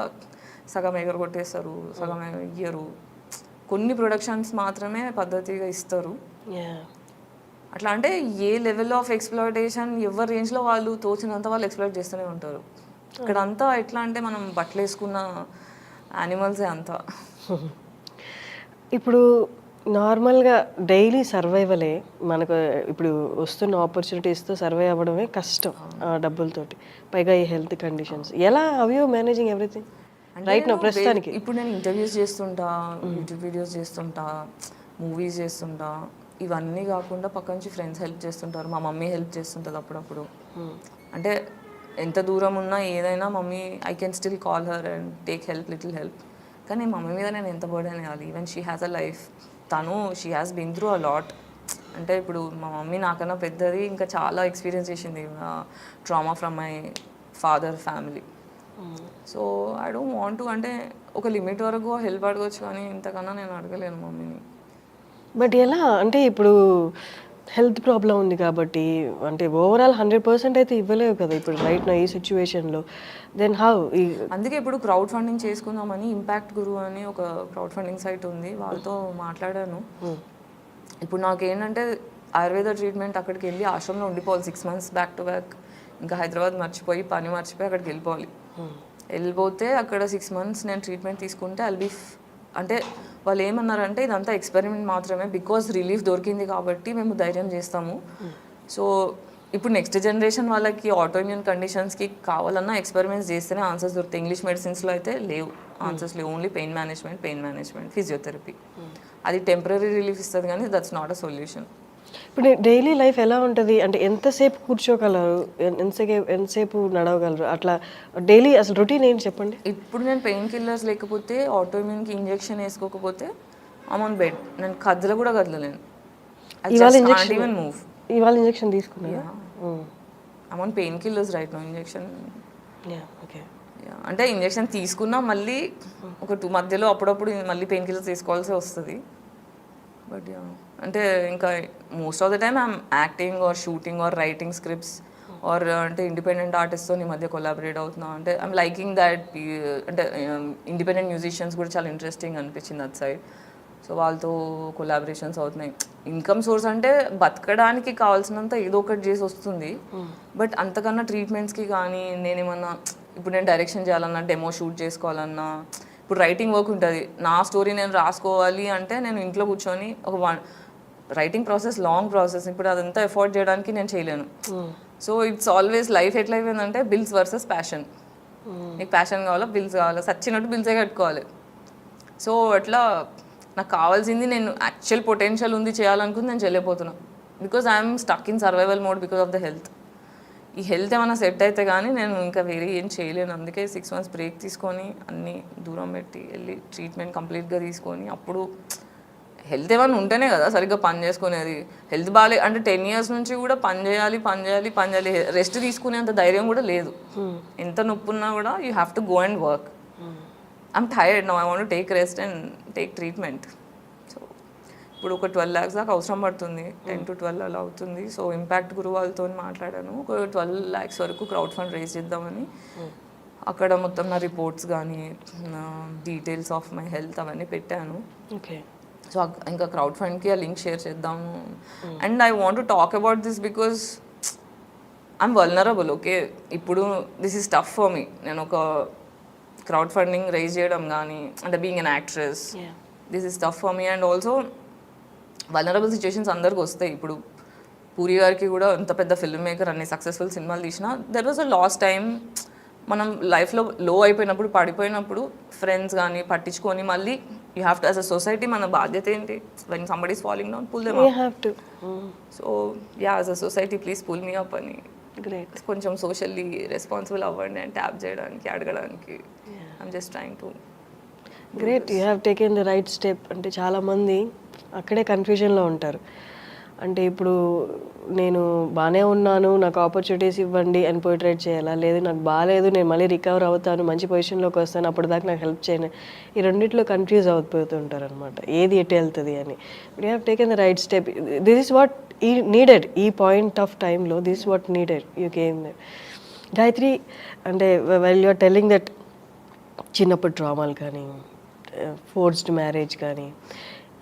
సగం ఎగరగొట్టేస్తారు, సగం ఇయ్యరు. కొన్ని ప్రొడక్షన్స్ మాత్రమే పద్ధతిగా ఇస్తారు. అట్లా అంటే ఏ లెవెల్ ఆఫ్ ఎక్స్ప్లాయిటేషన్ ఎవరి రేంజ్లో వాళ్ళు తోచినంత వాళ్ళు ఎక్స్ప్లాయిట్ చేస్తూనే ఉంటారు. ఇక్కడ అంతా ఎట్లా అంటే మనం బట్టలు వేసుకున్న యానిమల్సే అంతా. ఇప్పుడు నార్మల్గా డైలీ సర్వైవలే మనకు ఇప్పుడు వస్తున్న ఆపర్చునిటీస్తో సర్వై అవ్వడమే కష్టం ఆ డబ్బులతోటి, పైగా ఈ హెల్త్ కండిషన్స్. ఎలా how you managing everything right now ప్రస్తుతానికి? ఇప్పుడు నేను ఇంటర్వ్యూస్ చేస్తుంటా, యూట్యూబ్ వీడియోస్ చేస్తుంటా, మూవీస్ చేస్తుంటా, ఇవన్నీ కాకుండా పక్క నుంచి ఫ్రెండ్స్ హెల్ప్ చేస్తుంటారు, మా మమ్మీ హెల్ప్ చేస్తుంటుంది అప్పుడప్పుడు. అంటే ఎంత దూరం ఉన్నా ఏదైనా mummy I can still call her and take help, little help. కానీ మమ్మీ మీద నేను ఎంత బర్డెన్ వేయాలి? Even she has a life, she has been through a lot. అంటే ఇప్పుడు మా మమ్మీ నాకన్నా పెద్దది, ఇంకా చాలా ఎక్స్పీరియన్స్ చేసింది trauma from my father family. So I don't want to, అంటే ఒక లిమిట్ వరకు హెల్ప్ అడగవచ్చు కానీ ఇంతకన్నా నేను అడగలేను మమ్మీని. బట్ ఎలా అంటే ఇప్పుడు హెల్త్ ప్రాబ్లం ఉంది కాబట్టి అంటే ఓవరాల్ 100% అయితే ఇవ్వలేవు కదా ఇప్పుడు రైట్ నా ఈ సిచ్యువేషన్లో. Then how? అందుకే ఇప్పుడు క్రౌడ్ ఫండింగ్ చేసుకుందామని ఇంపాక్ట్ గురు అని ఒక క్రౌడ్ ఫండింగ్ సైట్ ఉంది, వాళ్ళతో మాట్లాడాను. ఇప్పుడు నాకేంటంటే ఆయుర్వేద ట్రీట్మెంట్ అక్కడికి వెళ్ళి ఆశ్రమంలో ఉండిపోవాలి 6 months బ్యాక్ టు బ్యాక్. ఇంకా హైదరాబాద్ మర్చిపోయి పని మర్చిపోయి అక్కడికి వెళ్ళిపోవాలి. వెళ్ళిపోతే అక్కడ 6 months నేను ట్రీట్మెంట్ తీసుకుంటే అంటే వాళ్ళు ఏమన్నారంటే ఇదంతా ఎక్స్పెరిమెంట్ మాత్రమే, బికాజ్ రిలీఫ్ దొరికింది కాబట్టి మేము ధైర్యం చేస్తాము. సో ఇప్పుడు నెక్స్ట్ జనరేషన్ వాళ్ళకి ఆటోఇమ్యూన్ కండిషన్స్కి కావాలన్నా ఎక్స్పెరిమెంట్స్ చేస్తేనే ఆన్సర్స్ దొరుకుతాయి. ఇంగ్లీష్ మెడిసిన్స్లో అయితే లేవు ఆన్సర్స్, లేవు. Only pain management, physiotherapy. అది టెంపరీ రిలీఫ్ ఇస్తుంది కానీ దట్స్ నాట్ అ సొల్యూషన్. ఇప్పుడు డైలీ లైఫ్ ఎలా ఉంటుంది అంటే ఎంతసేపు కూర్చోగలరు, ఎంతసేపు నడవగలరు, అట్లా డైలీ అసలు రొటీన్ ఏంటి చెప్పండి? ఇప్పుడు నేను పెయిన్ కిల్లర్స్ లేకపోతే ఆటోఇమ్యూన్కి ఇంజెక్షన్ వేసుకోకపోతే ఐమ్ ఆన్ బెడ్. నేను కూడా కదలలేను. ఇవాళ ఇంజెక్షన్ తీసుకున్నా I'm on pain killers right now. Injection okay, అంటే ఇంజెక్షన్ తీసుకున్నా మళ్ళీ ఒక 2 మధ్యలో అప్పుడప్పుడు మళ్ళీ పెయిన్ కిల్లర్స్ తీసుకోవాల్సి వస్తుంది. బట్ అంటే ఇంకా most of the time I'm acting or shooting or writing scripts or అంటే ఇండిపెండెంట్ ఆర్టిస్ట్తో ఈ మధ్య కొలాబరేట్ అవుతున్నా అంటే ఐమ్ లైకింగ్ దాట్ అంటే ఇండిపెండెంట్ మ్యూజిషియన్స్ కూడా చాలా ఇంట్రెస్టింగ్ అనిపించింది అట్ సైడ్. సో వాళ్ళతో కొలాబరేషన్స్ అవుతున్నాయి. ఇన్కమ్ సోర్స్ అంటే బతకడానికి కావాల్సినంత ఏదో ఒకటి చేసి వస్తుంది, బట్ అంతకన్నా ట్రీట్మెంట్స్కి కానీ నేనేమన్నా ఇప్పుడు నేను డైరెక్షన్ చేయాలన్నా, డెమో షూట్ చేసుకోవాలన్నా, ఇప్పుడు రైటింగ్ వర్క్ ఉంటుంది, నా స్టోరీ నేను రాసుకోవాలి అంటే నేను ఇంట్లో కూర్చొని రైటింగ్ ప్రాసెస్ లాంగ్ ప్రాసెస్, ఇప్పుడు అదంతా ఎఫోర్డ్ చేయడానికి నేను చేయలేను. సో ఇట్స్ ఆల్వేస్ లైఫ్ ఎట్లా అయిపోయిందంటే బిల్స్ వర్సెస్ ప్యాషన్. నీకు ప్యాషన్ కావాలా, బిల్స్ కావాలా, సచ్చినట్టు బిల్సే కట్టుకోవాలి. సో అట్లా నాకు కావాల్సింది నేను యాక్చువల్ పొటెన్షియల్ ఉంది చేయాలనుకుంది నేను చేయలేకపోతున్నాను, because I'm stuck in survival mode because of the health. ఈ హెల్త్ ఏమైనా సెట్ అయితే కానీ నేను ఇంకా వేరే ఏం చేయలేను. అందుకే 6 months బ్రేక్ తీసుకొని అన్నీ దూరం పెట్టి వెళ్ళి ట్రీట్మెంట్ కంప్లీట్గా తీసుకొని అప్పుడు హెల్త్ ఏమైనా ఉంటేనే కదా సరిగ్గా పని చేసుకునేది. హెల్త్ బాగాలే అంటే 10 years నుంచి కూడా పని చేయాలి, రెస్ట్ తీసుకునేంత ధైర్యం కూడా లేదు. ఎంత నొప్పి ఉన్నా కూడా you have to go and work. I'm tired now, I want to take rest and take treatment. So ఇప్పుడు ఒక 12 lakhs దాకా అవసరం పడుతుంది, 10 to 12 అలా అవుతుంది. సో ఇంపాక్ట్ గురు వాళ్ళతో మాట్లాడాను, ఒక 12 lakhs వరకు క్రౌడ్ ఫండ్ రేస్ చేద్దామని. అక్కడ మొత్తం నా రిపోర్ట్స్ కానీ నా డీటెయిల్స్ ఆఫ్ మై హెల్త్ అవన్నీ పెట్టాను. ఓకే. సో ఇంకా క్రౌడ్ ఫండ్కి ఆ లింక్ షేర్ చేద్దాము. And I want to talk about this because I'm vulnerable. Okay, ఇప్పుడు this is tough for me. నేను ఒక క్రౌడ్ ఫండింగ్ రైజ్ చేయడం కానీ అంటే being an actress, this is tough for me. And also vulnerable situations అందరికి వస్తాయి. ఇప్పుడు పూరి గారికి కూడా ఎంత పెద్ద ఫిల్మ్ మేకర్, అన్ని సక్సెస్ఫుల్ సినిమాలు తీసినా there was a last time. మనం లైఫ్లో లో అయిపోయినప్పుడు, పడిపోయినప్పుడు ఫ్రెండ్స్ కానీ పట్టించుకొని మళ్ళీ you have to as a society మన బాధ్యత ఏంటి, when somebody is falling down pull them up. So yeah, as a society please pull me up అని. గ్రేట్. కొంచెం సోషల్లీ రెస్పాన్సిబుల్ అవ్వండి అని ట్యాప్ చేయడానికి, అడగడానికి. I'm just trying to. Great, you have taken the right step. అంటే చాలామంది అక్కడే కన్ఫ్యూజన్లో ఉంటారు. అంటే ఇప్పుడు నేను బాగానే ఉన్నాను, నాకు ఆపర్చునిటీస్ ఇవ్వండి అని పోయి ట్రై చేయాలా, లేదు నాకు బాగాలేదు నేను మళ్ళీ రికవర్ అవుతాను, మంచి పొజిషన్లోకి వస్తాను, అప్పుడు దాకా నాకు హెల్ప్ చేయను. ఈ రెండిట్లో కన్ఫ్యూజ్ అయిపోతుంటారు అనమాట, ఏది ఎటు వెళ్తుంది అని. But you have taken the right step. This is what ఈ నీడెడ్, ఈ పాయింట్ ఆఫ్ టైంలో this is what needed. You came that. Gayatri, అంటే well you are telling that చిన్నప్పుడు ట్రామాలు కానీ, ఫోర్స్డ్ మ్యారేజ్ కానీ,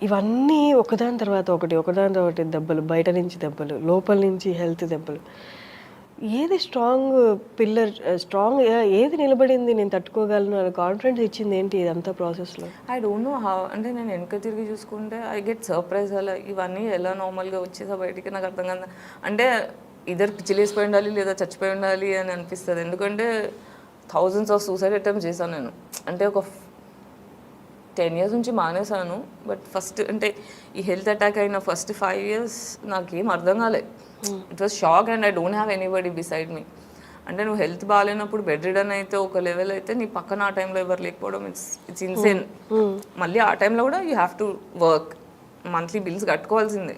ఇవన్నీ ఒకదాని తర్వాత ఒకటి దెబ్బలు, బయట నుంచి దెబ్బలు, లోపల నుంచి హెల్త్ దెబ్బలు. ఏది స్ట్రాంగ్ పిల్లర్, స్ట్రాంగ్ ఏది నిలబడింది, నేను తట్టుకోగలను అని కాన్ఫిడెన్స్ ఇచ్చింది ఏంటి ఇదంతా ప్రాసెస్లో? I don't know how. అంటే నేను వెనక తిరిగి చూసుకుంటే ఐ గెట్ సర్ప్రైజ్. అలా ఇవన్నీ ఎలా నార్మల్గా వచ్చేసా బయటికి నాకు అర్థం కాదు. అంటే ఇద్దరు పిచ్చిలేసిపోయి ఉండాలి లేదా చచ్చిపోయి ఉండాలి అని అనిపిస్తుంది. ఎందుకంటే thousands of suicide attempts చేశాను నేను. అంటే ఒక 10 years నుంచి మానేశాను. బట్ ఫస్ట్ అంటే ఈ హెల్త్ అటాక్ అయిన ఫస్ట్ 5 years నాకేం అర్థం కాలేదు. It was shock and I don't have anybody beside me. అంటే నువ్వు హెల్త్ బాగాలేనప్పుడు బెడ్ రిడన్ అయితే ఒక లెవెల్ అయితే, నీ పక్కన ఆ టైంలో ఎవరు లేకపోవడం ఇట్స్ ఇన్సేన్. మళ్ళీ ఆ టైంలో కూడా you have to work, monthly bills కట్టుకోవాల్సిందే.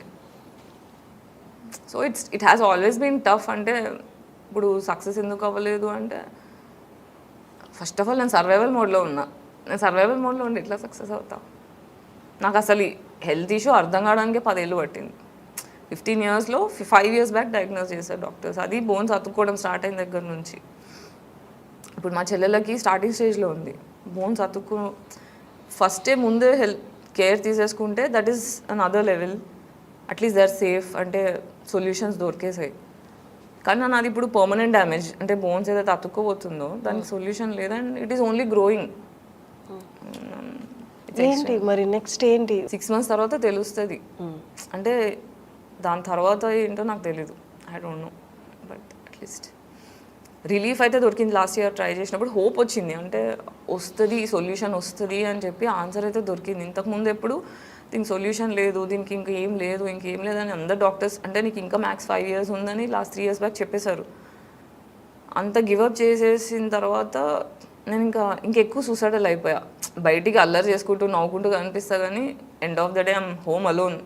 So it has always been tough. అంటే ఇప్పుడు సక్సెస్ ఎందుకు అవ్వలేదు అంటే, ఫస్ట్ ఆఫ్ ఆల్ నేను సర్వైవల్ మోడ్లో ఉన్నా. నేను సర్వైవల్ మోడ్లో ఉండి ఎట్లా సక్సెస్ అవుతా? నాకు అసలు ఈ హెల్త్ ఇష్యూ అర్థం కావడానికే 10 years పట్టింది. 15 yearsలో 5 years బ్యాక్ డయాగ్నోస్ చేశారు డాక్టర్స్. అది బోన్స్ అతుక్కోవడం స్టార్ట్ అయిన దగ్గర నుంచి. ఇప్పుడు మా చెల్లెలకి స్టార్టింగ్ స్టేజ్లో ఉంది. బోన్స్ అతుక్కు ఫస్టే ముందే హెల్త్ కేర్ తీసేసుకుంటే that is another level. At least they are safe, అంటే సొల్యూషన్స్ దొరికేసాయి. కానీ నాది ఇప్పుడు పర్మనెంట్ డ్యామేజ్, అంటే బోన్స్ ఏదైతే అతుక్కోబోతుందో దానికి సొల్యూషన్ లేదు and it is only growing. ఏంటి మరి నెక్స్ట్ ఏంటి? 6 months తర్వాత తెలుస్తుంది. అంటే దాని తర్వాత ఏంటో నాకు తెలీదు, I don't no. But at least relief అయితే దొరికింది. లాస్ట్ ఇయర్ ట్రై చేసినప్పుడు హోప్ వచ్చింది, అంటే వస్తుంది సొల్యూషన్ వస్తుంది అని చెప్పి ఆన్సర్ అయితే దొరికింది. ఇంతకుముందు ఎప్పుడు దీనికి సొల్యూషన్ లేదు, దీనికి ఇంకేం లేదు అని అందరు డాక్టర్స్, అంటే నీకు ఇంకా మ్యాక్స్ 5 years ఉందని లాస్ట్ 3 years బ్యాక్ చెప్పేశారు. అంత గివప్ చేసేసిన తర్వాత నేను ఇంకెక్కువ సూసైడల్ అయిపోయా. బయటికి అల్లరి చేసుకుంటూ నవ్వుకుంటూ కనిపిస్తా కానీ end of the day I'm home alone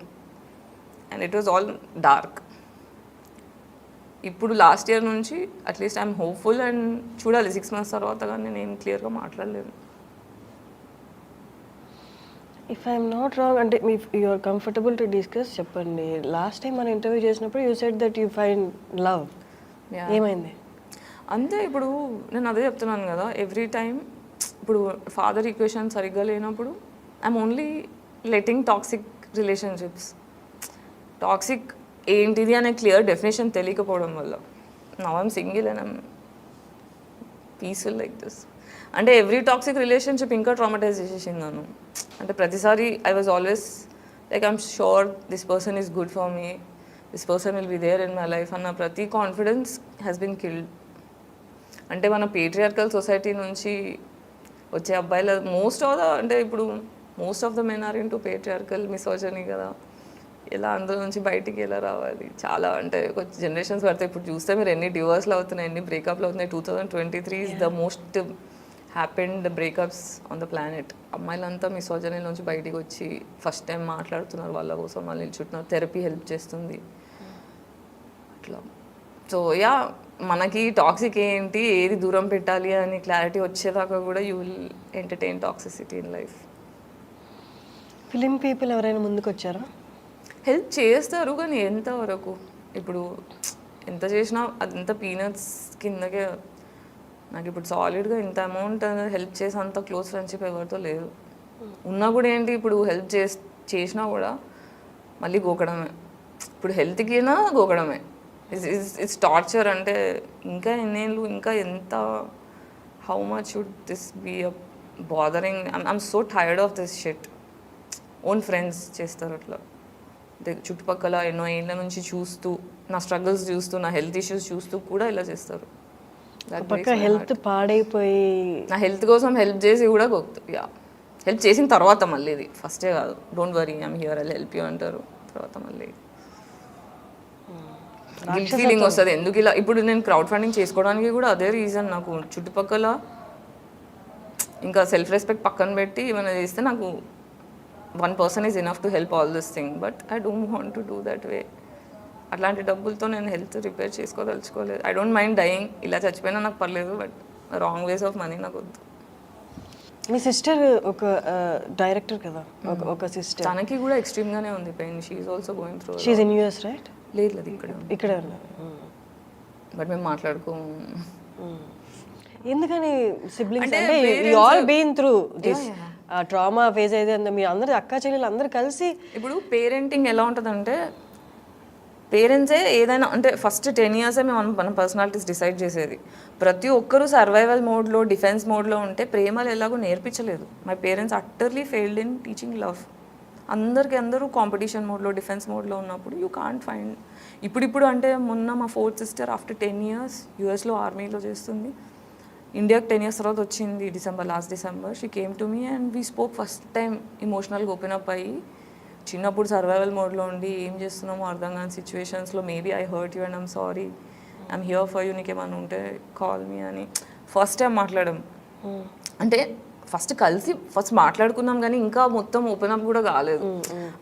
and it was all dark. ఇప్పుడు లాస్ట్ ఇయర్ నుంచి అట్లీస్ట్ ఐఎమ్ హోప్ఫుల్ అండ్ చూడాలి 6 months తర్వాత, కానీ నేను క్లియర్గా మాట్లాడలేను. ఇఫ్ ఐఎమ్ నాట్ రాంగ్, అంటే మీ you are comfortable to discuss చెప్పండి. లాస్ట్ టైం మనం ఇంటర్వ్యూ చేసినప్పుడు you said that you find love. ఏమైంది? అంతే. ఇప్పుడు నేను అదే చెప్తున్నాను కదా, ఎవ్రీ టైం ఇప్పుడు ఫాదర్ ఈక్వేషన్ సరిగ్గా లేనప్పుడు I'm only letting toxic relationships. Toxic ఏంటిది అనే క్లియర్ డెఫినేషన్ తెలియకపోవడం వల్ల now I'm single and I'm peaceful like this. అంటే ఎవ్రీ టాక్సిక్ రిలేషన్షిప్ ఇంకా ట్రామటైజ్ చేసేసింది నన్ను. అంటే ప్రతిసారి I was always like I'm sure this person is good for me, this person will be there in my life అన్న ప్రతి confidence has been killed. అంటే మన పేట్రియార్కల్ సొసైటీ నుంచి వచ్చే అబ్బాయిల most of the men are into patriarchal misogyny కదా. ఎలా అందులో నుంచి బయటికి ఎలా రావాలి? చాలా అంటే కొంచెం జనరేషన్స్ పడితే ఇప్పుడు చూస్తే మీరు ఎన్ని డివోర్స్లు అవుతున్నాయి, ఎన్ని బ్రేకప్లు అవుతున్నాయి. 2023 is the most happened breakups on the planet. అమ్మాయిలంతా మిసోజనీ నుంచి బయటికి వచ్చి ఫస్ట్ టైం మాట్లాడుతున్నారు, వాళ్ళ కోసం వాళ్ళు నిల్చుంటున్నారు, థెరపీ హెల్ప్ చేస్తుంది అట్లా. సో యా, మనకి టాక్సిక్ ఏంటి, ఏది దూరం పెట్టాలి అని క్లారిటీ వచ్చేదాకా కూడా you will entertain toxicity in life. Film people ఎవరైనా ముందుకు వచ్చారా? హెల్ప్ చేస్తారు కానీ ఎంతవరకు? ఇప్పుడు ఎంత చేసినా అదంతా పీనట్స్ కిందకే. నాకు ఇప్పుడు సాలిడ్గా ఇంత అమౌంట్ హెల్ప్ చేసి అంత క్లోజ్ ఫ్రెండ్షిప్ ఎవరితో లేదు. ఉన్నా కూడా ఏంటి, ఇప్పుడు హెల్ప్ చేసినా కూడా మళ్ళీ గోకడమే. ఇప్పుడు హెల్త్కినా గోకడమే. It's torture. అంటే ఇంకా ఎన్నేళ్ళు, ఇంకా ఎంత, how much should this be a bothering? I'm so tired of this shit. Own friends చేస్తారు అట్లా. చుట్టుపక్కల ఎన్నో ఏళ్ళ నుంచి చూస్తూ, నా స్ట్రగుల్స్ చూస్తూ, నా హెల్త్ ఇష్యూస్ చూస్తూ కూడా ఇలా చేస్తారు. పక్క హెల్త్ పాడైపోయి నా హెల్త్ కోసం హెల్ప్ చేసి కూడా యా, హెల్ప్ చేసిన తర్వాత మళ్ళీ ఇది ఫస్టే కాదు. Don't worry, I'm here, I help you అంటారు. తర్వాత మళ్ళీ గిల్ట్ ఫీలింగ్ వస్తుంది. ఎందుకు ఇలా? ఇప్పుడు నేను క్రౌడ్ ఫండింగ్ చేసుకోవడానికి కూడా అదే రీజన్. నాకు చుట్టుపక్కల ఇంకా సెల్ఫ్ రెస్పెక్ట్ పక్కన పెట్టి ఏమైనా చేస్తే నాకు one person is enough to help all this thing, but I don't want to do that way. అట్లాంటి డబ్బులతో నేను హెల్త్ రిపేర్ చేసుకోదలుచుకోలేదు. ఐ డోంట్ మైండ్ డయింగ్, ఇలా చచ్చిపోయినా నాకు పర్లేదు, but wrong ways of money నాకు వద్దు. మీ సిస్టర్ ఒక డైరెక్టర్ కదా, ఒక సిస్టర్, తనకి కూడా ఎక్స్ట్రీమ్గానే ఉంది pain. She is also going through. She is in US right? లేదు లేదు, ఇక్కడ ఉన్నారు. బట్ మేము మాట్లాడుకోము. ఎందుకని? సిబ్లింగ్స్ అంటే you all been through this trauma phase అయితే మీ అందరు అక్క చెల్లెలు అందరు కలిసి. ఇప్పుడు పేరెంటింగ్ ఎలా ఉంటుందంటే, పేరెంట్సే ఏదైనా అంటే ఫస్ట్ 10 yearsే మేము మన పర్సనాలిటీస్ డిసైడ్ చేసేది. ప్రతి ఒక్కరూ సర్వైవల్ మోడ్లో, డిఫెన్స్ మోడ్లో ఉంటే ప్రేమలు ఎలాగో నేర్పించలేదు. My parents utterly failed in teaching love. అందరూ కాంపిటీషన్ మోడ్లో, డిఫెన్స్ మోడ్లో ఉన్నప్పుడు యూ కాంట్ ఫైండ్. ఇప్పుడు అంటే మొన్న మా 4th sister ఆఫ్టర్ 10 years యూఎస్లో ఆర్మీలో చేస్తుంది. ఇండియాకి 10 years తర్వాత వచ్చింది last December. She came to me and we spoke first time ఇమోషనల్గా ఓపెన్ అప్ అయ్యి. చిన్నప్పుడు సర్వైవల్ మోడ్లో ఉండి ఏం చేస్తున్నామో అర్థం కాని సిచ్యువేషన్స్లో maybe I hurt you and I'm sorry, I'm here for you, నీకేమన్నా ఉంటే కాల్ మీ అని ఫస్ట్ టైం మాట్లాడడం. అంటే ఫస్ట్ మాట్లాడుకున్నాం కానీ ఇంకా మొత్తం ఓపెన్ అప్ కూడా కాలేదు.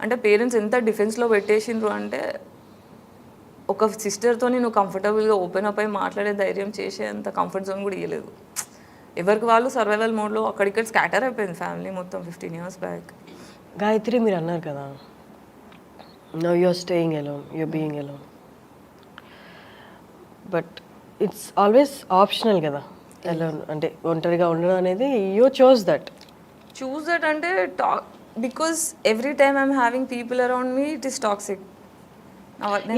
అంటే పేరెంట్స్ ఎంత డిఫెన్స్లో పెట్టేసిండ్రు అంటే, ఒక సిస్టర్తో నువ్వు కంఫర్టబుల్గా ఓపెన్ అప్ అయి మాట్లాడే ధైర్యం చేసే అంత కంఫర్ట్ జోన్ కూడా ఇవ్వలేదు. ఎవరికి వాళ్ళు సర్వైవల్ మోడ్లో అక్కడిక్కడ స్కాటర్ అయిపోయింది ఫ్యామిలీ మొత్తం 15 years బ్యాక్. గాయత్రి, మీరు అన్నారు కదా, now you are staying alone, you are being alone, but it's always optional కదా అలోన్ అంటే ఒంటరిగా ఉండడం అనేది. యూ చూస్ దట్ అంటే because every time I'm having people around me, it is toxic.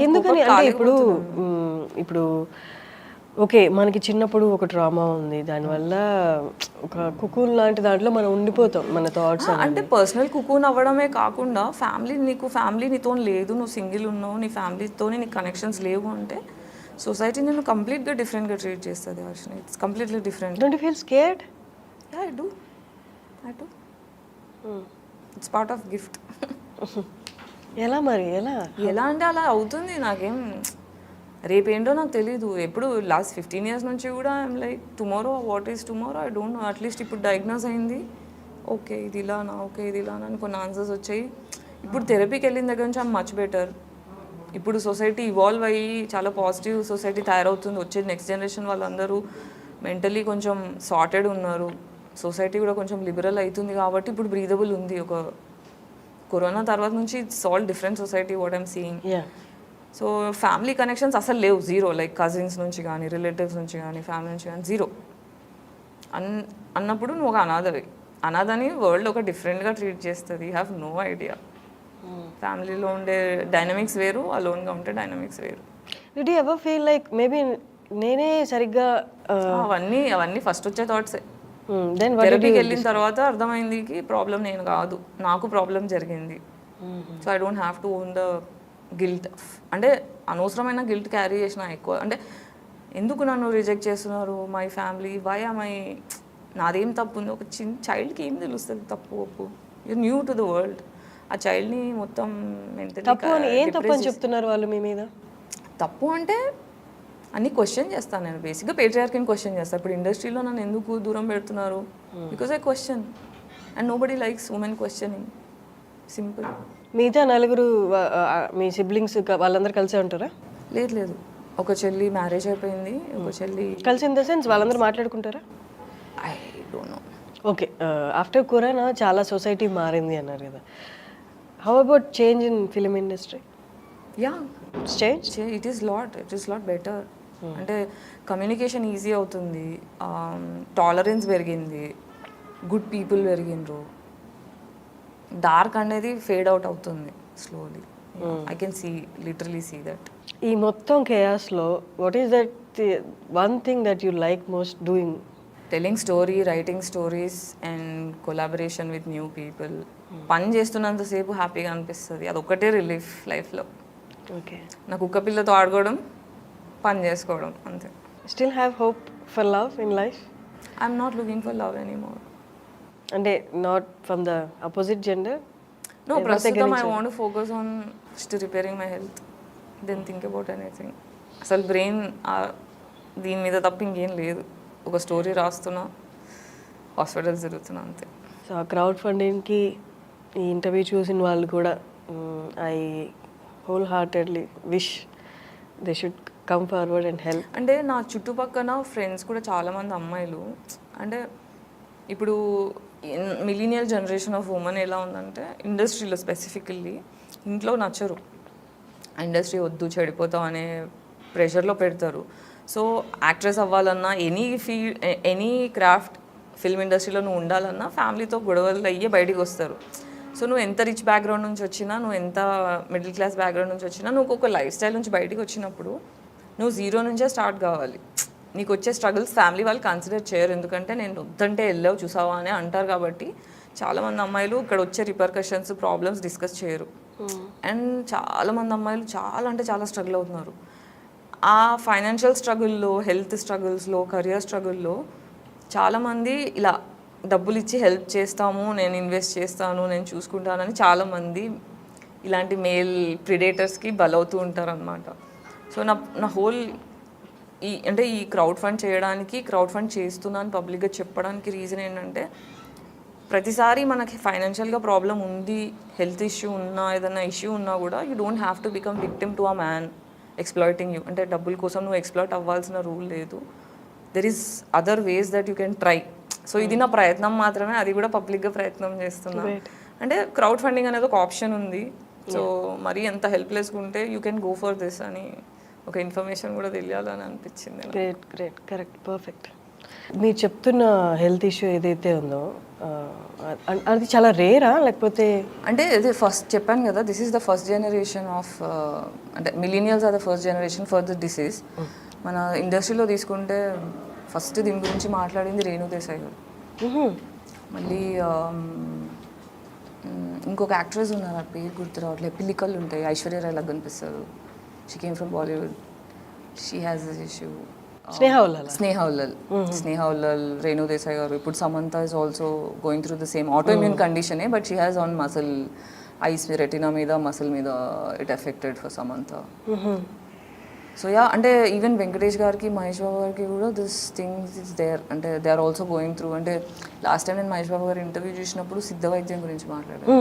ఎందుకని అంటే ఇప్పుడు ఓకే, మనకి చిన్నప్పుడు ఒక ట్రామా ఉంది, దానివల్ల ఒక కుకూన్ లాంటి దాంట్లో మనం ఉండిపోతాం, మన థాట్స్. అంటే పర్సనల్ కుకూన్ అవ్వడమే కాకుండా ఫ్యామిలీ నీతో లేదు, నువ్వు సింగిల్ ఉన్నావు, నీ ఫ్యామిలీతో నీకు కనెక్షన్స్ లేవు అంటే సొసైటీ నేను కంప్లీట్గా డిఫరెంట్గా ట్రీట్ చేస్తుంది. Varshini, it's completely different. Don't you feel scared? I do. It's part of gift. ఎలా అంటే అలా అవుతుంది. నాకేం రేపేంటో నాకు తెలీదు. ఎప్పుడు లాస్ట్ 15 years నుంచి కూడా I'm like tomorrow, what is tomorrow I don't no. At least ఇప్పుడు డయాగ్నోస్ అయింది, ఓకే ఇది ఇలానా, ఓకే ఇది ఇలానా అని కొన్ని ఆన్సర్స్ వచ్చాయి. ఇప్పుడు థెరపీకి వెళ్ళిన దగ్గర నుంచి ఐఎమ్ మచ్ బెటర్. ఇప్పుడు సొసైటీ ఇవాల్వ్ అయ్యి చాలా పాజిటివ్ సొసైటీ తయారవుతుంది. వచ్చే నెక్స్ట్ జనరేషన్ వాళ్ళందరూ మెంటలీ కొంచెం సార్టెడ్ ఉన్నారు. సొసైటీ కూడా కొంచెం లిబరల్ అవుతుంది కాబట్టి ఇప్పుడు బ్రీదబుల్ ఉంది. ఒక కరోనా తర్వాత నుంచి it's all different society what I'm seeing. So family connections అసలు లేవు, జీరో. లైక్ కజిన్స్ నుంచి కానీ, రిలేటివ్స్ నుంచి కానీ, ఫ్యామిలీ నుంచి కానీ జీరో. అన్నప్పుడు నువ్వు ఒక అనాథవి. అనాథని వరల్డ్ ఒక డిఫరెంట్గా ట్రీట్ చేస్తుంది. You have no idea. ఫ్యామిలీలో ఉండే డైనమిక్స్ వేరు, అలోన్గా ఉంటే డైనమిక్స్ వేరు. Did you ever feel like maybe నేనే సరిగ్గా అవన్నీ ఫస్ట్ వచ్చే థాట్సే. దెన్ థెరపీకి వెళ్ళిన తర్వాత అర్థమైంది కి ప్రాబ్లం నేను కాదు, నాకు ప్రాబ్లం జరిగింది. So I don't have to own the guilt. అంటే అనవసరమైన గిల్ట్ క్యారీ చేసిన ఎక్కువ. అంటే ఎందుకు నన్ను రిజెక్ట్ చేస్తున్నారు మై ఫ్యామిలీ, వై మై, నాదేం తప్పు ఉంది? ఒక చిన్న చైల్డ్కి ఏం తెలుస్తుంది తప్పు ఒప్పు? You new to the world. ఆ చైల్డ్ని మొత్తం తప్పు అని ఏం తప్పు అని చెప్తున్నారు వాళ్ళు మీ మీద? తప్పు అంటే అన్ని క్వశ్చన్ చేస్తాను నేను. బేసిక్గా పేట్రియార్కీని క్వశ్చన్ చేస్తాను. ఇప్పుడు ఇండస్ట్రీలో నన్ను ఎందుకు దూరం పెడుతున్నారు? Because I question and nobody likes women questioning. Simple. మిగతా నలుగురు మీ సిబ్లింగ్స్ వాళ్ళందరూ కలిసే ఉంటారా? లేదు, ఒక చెల్లి మ్యారేజ్ అయిపోయింది, ఒక చెల్లి కలిసి ఇన్ ద సెన్స్ వాళ్ళందరూ మాట్లాడుకుంటారా? I don't know. Okay, after corona చాలా సొసైటీ మారింది అన్నారు కదా. How about change in film industry? Yeah, change it is lot better. అంటే కమ్యూనికేషన్ ఈజీ అవుతుంది, టాలరెన్స్ పెరిగింది, గుడ్ పీపుల్ పెరిగిండ్రు, డార్క్ అనేది ఫేడ్ అవుట్ అవుతుంది slowly. I can literally see that. ఈ మొత్తం కేయాస్లో what is that one thing that you like most doing? Telling story, writing stories and collaboration with new people. పని చేస్తున్నంతసేపు హ్యాపీగా అనిపిస్తుంది, అదొక్కటే రిలీఫ్ లైఫ్లో. ఓకే, నా కుక్క పిల్లతో ఆడుకోవడం, పని చేసుకోవడం, అంతే. Still have hope for love in life? I'm not looking for love anymore. అంటే not from the opposite gender? No, ప్రస్తుతం I want to focus on just repairing my health, then think about anything. అసలు brain దీని మీద తప్ప ఇంకేం లేదు. ఒక story రాస్తున్నా, హాస్పిటల్స్ తిరుగుతున్నా, అంతే. సో ఆ క్రౌడ్ ఫండింగ్కి ఈ ఇంటర్వ్యూ చూసిన వాళ్ళు కూడా I whole heartedly wish they should come forward and help. అంటే నా చుట్టుపక్కల ఫ్రెండ్స్ కూడా చాలామంది అమ్మాయిలు, అంటే ఇప్పుడు మిలీనియల్ జనరేషన్ ఆఫ్ ఉమెన్ ఎలా ఉందంటే ఇండస్ట్రీలో స్పెసిఫికల్లీ ఇంట్లో నచ్చరు, ఇండస్ట్రీ వద్దు చెడిపోతాం అనే ప్రెషర్లో పెడతారు. సో యాక్ట్రెస్ అవ్వాలన్నా, ఎనీ క్రాఫ్ట్ ఫిల్మ్ ఇండస్ట్రీలో నువ్వు ఉండాలన్నా ఫ్యామిలీతో గొడవలు అయ్యే బయటికి వస్తారు. సో నువ్వు ఎంత రిచ్ బ్యాక్గ్రౌండ్ నుంచి వచ్చినా, నువ్వు ఎంత మిడిల్ క్లాస్ బ్యాక్గ్రౌండ్ నుంచి వచ్చినా, నువ్వు ఒక లైఫ్ స్టైల్ నుంచి బయటికి వచ్చినప్పుడు నువ్వు జీరో నుంచే స్టార్ట్ కావాలి. నీకు వచ్చే స్ట్రగుల్స్ ఫ్యామిలీ వాళ్ళు కన్సిడర్ చేయరు, ఎందుకంటే నేను వద్దంటే వెళ్ళావు చూసావా అని అంటారు. కాబట్టి చాలామంది అమ్మాయిలు ఇక్కడ వచ్చే రిపర్కషన్స్, ప్రాబ్లమ్స్ డిస్కస్ చేయరు. అండ్ చాలామంది అమ్మాయిలు చాలా అంటే చాలా స్ట్రగుల్ అవుతున్నారు. ఆ ఫైనాన్షియల్ స్ట్రగుల్లో, హెల్త్ స్ట్రగుల్స్లో, కెరియర్ స్ట్రగుల్లో చాలామంది ఇలా డబ్బులు ఇచ్చి హెల్ప్ చేస్తాము, నేను ఇన్వెస్ట్ చేస్తాను, నేను చూసుకుంటానని చాలామంది ఇలాంటి మేల్ ప్రిడేటర్స్కి బలవుతూ ఉంటారు అనమాట. సో నా హోల్ ఈ క్రౌడ్ ఫండ్ చేయడానికి, క్రౌడ్ ఫండ్ చేస్తున్నాను పబ్లిక్గా చెప్పడానికి రీజన్ ఏంటంటే, ప్రతిసారి మనకి ఫైనాన్షియల్గా ప్రాబ్లం ఉంది, హెల్త్ ఇష్యూ ఉన్నా, ఏదైనా ఇష్యూ ఉన్నా కూడా you don't have to become victim to a man exploiting you. అంటే డబ్బుల కోసం నువ్వు ఎక్స్ప్లాయిట్ అవ్వాల్సిన రూల్ లేదు. There is other ways that you can try. So ఇది నా ప్రయత్నం మాత్రమే, అది కూడా పబ్లిక్గా ప్రయత్నం చేస్తున్నా. అంటే క్రౌడ్ ఫండింగ్ అనేది ఒక ఆప్షన్ ఉంది. సో మరీ ఎంత హెల్ప్లెస్గా ఉంటే you can go for this అని ఒక ఇన్ఫర్మేషన్ కూడా తెలియాలని అనిపించింది. Great, correct, perfect. మీరు చెప్తున్న హెల్త్ ఇష్యూ ఏదైతే ఉందో అది చాలా రేరా, లేకపోతే? అంటే ఇది ఫస్ట్ చెప్పాను కదా, this is the first generation of, అంటే millennials are the first generation for the disease. మన ఇండస్ట్రీలో తీసుకుంటే ఫస్ట్ దీని గురించి మాట్లాడింది రేణు దేశాయ్ గారు. మళ్ళీ ఇంకొక యాక్ట్రెస్ ఉన్నారు, ఆ పేరు గుర్తు రావట్లేదు, పిల్లికలు ఉంటాయి, ఐశ్వర్య రాయ్ లాగా కనిపిస్తారు. She came from Bollywood, she has this issue. Sneha Ullal, Renu Desai garu. ఇప్పుడు Samantha is also going through the same auto immune కండిషనే, but she has on muscle, eyes retina మీద, మసిల్ మీద it affected for Samantha. So yeah, అంటే ఈవెన్ వెంకటేష్ గారికి, మహేష్ బాబు గారికి కూడా దిస్ థింగ్స్ ఇస్ దేర్. అంటే they are also going through. అంటే last time నేను మహేష్ బాబు గారు ఇంటర్వ్యూ చూసినప్పుడు సిద్ధ వైద్యం గురించి మాట్లాడాను.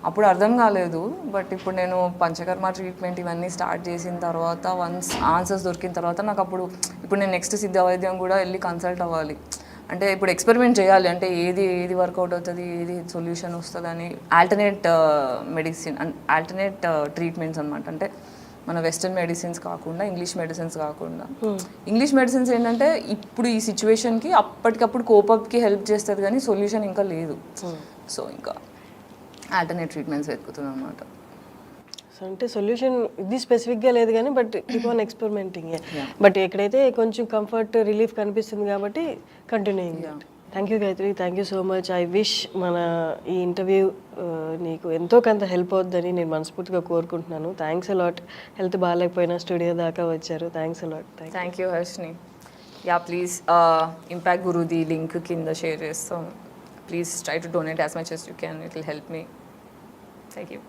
అప్పుడు అర్థం కాలేదు, బట్ ఇప్పుడు నేను పంచకర్మ ట్రీట్మెంట్ ఇవన్నీ స్టార్ట్ చేసిన తర్వాత, వన్స్ ఆన్సర్స్ దొరికిన తర్వాత నాకు అప్పుడు ఇప్పుడు నేను నెక్స్ట్ సిద్ధ వైద్యం కూడా వెళ్ళి కన్సల్ట్ అవ్వాలి. అంటే ఇప్పుడు ఎక్స్పెరిమెంట్ చేయాలి, అంటే ఏది వర్కౌట్ అవుతుంది, ఏది సొల్యూషన్ వస్తుంది అని. ఆల్టర్నేట్ మెడిసిన్, ఆల్టర్నేట్ ట్రీట్మెంట్స్ అనమాట. అంటే మన వెస్టర్న్ మెడిసిన్స్ కాకుండా ఇంగ్లీష్ మెడిసిన్స్ కాకుండా ఇంగ్లీష్ మెడిసిన్స్ ఏంటంటే ఇప్పుడు ఈ సిచ్యువేషన్కి అప్పటికప్పుడు కోపప్కి హెల్ప్ చేస్తుంది కానీ సొల్యూషన్ ఇంకా లేదు. సో ఇంకా ఆల్టర్నేట్ ట్రీట్మెంట్స్ వెతుకుతున్నాం అనమాట. సో అంటే సొల్యూషన్ ఇది స్పెసిఫిక్గా లేదు కానీ but keep on experimenting. But ఎక్కడైతే కొంచెం కంఫర్ట్ రిలీఫ్ కనిపిస్తుంది కాబట్టి continuing. Thank you Gayatri, thank you so much. I wish మన ఈ ఇంటర్వ్యూ నీకు ఎంతో కొంత హెల్ప్ అవుద్దని నేను మనస్ఫూర్తిగా కోరుకుంటున్నాను. Thanks a lot. హెల్త్ బాగాలేకపోయినా స్టూడియో దాకా వచ్చారు. Thanks a lot. Thank you Harshini. Yeah please impact గురుది లింక్ కింద షేర్ చేస్తాం. Please try to donate as much as you can. It will help me. Thank you.